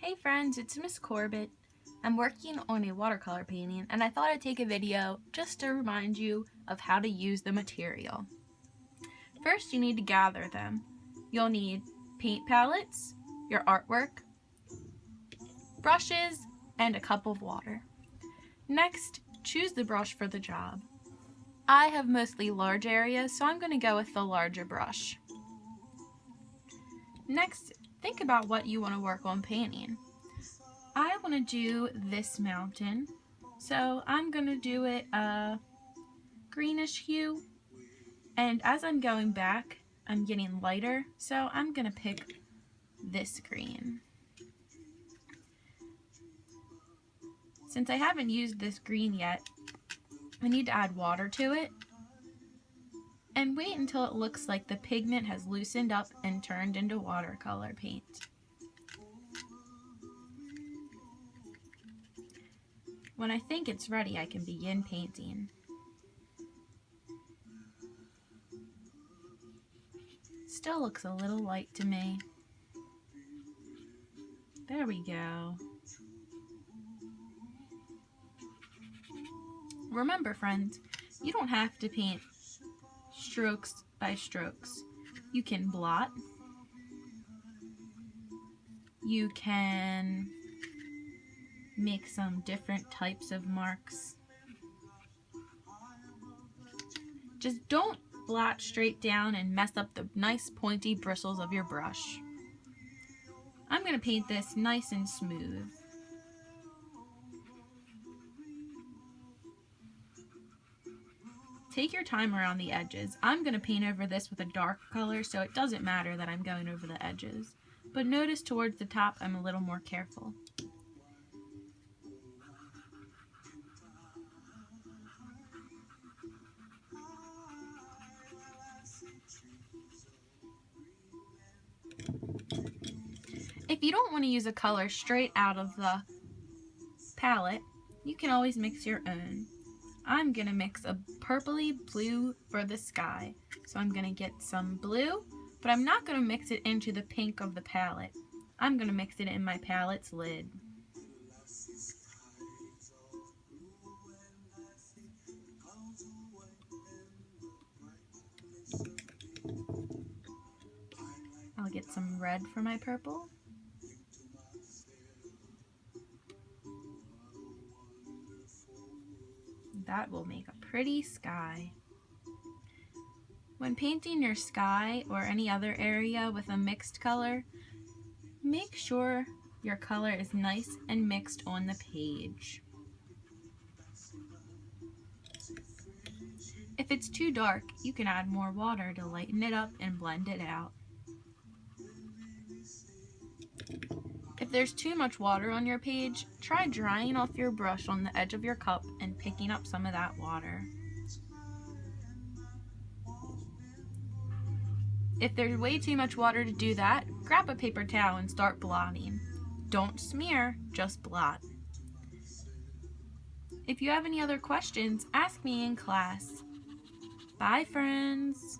Hey friends, it's Miss Corbett. I'm working on a watercolor painting and I thought I'd take a video just to remind you of how to use the material. First, you need to gather them. You'll need paint palettes, your artwork, brushes, and a cup of water. Next, choose the brush for the job. I have mostly large areas, so I'm going to go with the larger brush. Next, think about what you want to work on painting. I want to do this mountain, so I'm going to do it a greenish hue, and as I'm going back, I'm getting lighter, so I'm going to pick this green. Since I haven't used this green yet, I need to add water to it, and wait until it looks like the pigment has loosened up and turned into watercolor paint. When I think it's ready, I can begin painting. Still looks a little light to me. There we go. Remember, friends, you don't have to paint strokes by strokes. You can blot. You can make some different types of marks. Just don't blot straight down and mess up the nice pointy bristles of your brush. I'm going to paint this nice and smooth. Take your time around the edges. I'm going to paint over this with a dark color, so it doesn't matter that I'm going over the edges. But notice towards the top, I'm a little more careful. If you don't want to use a color straight out of the palette, you can always mix your own. I'm going to mix a purpley blue for the sky. So I'm going to get some blue, but I'm not going to mix it into the pink of the palette. I'm going to mix it in my palette's lid. I'll get some red for my purple. That will make a pretty sky. When painting your sky or any other area with a mixed color, make sure your color is nice and mixed on the page. If it's too dark, you can add more water to lighten it up and blend it out. If there's too much water on your page, try drying off your brush on the edge of your cup and picking up some of that water. If there's way too much water to do that, grab a paper towel and start blotting. Don't smear, just blot. If you have any other questions, ask me in class. Bye, friends.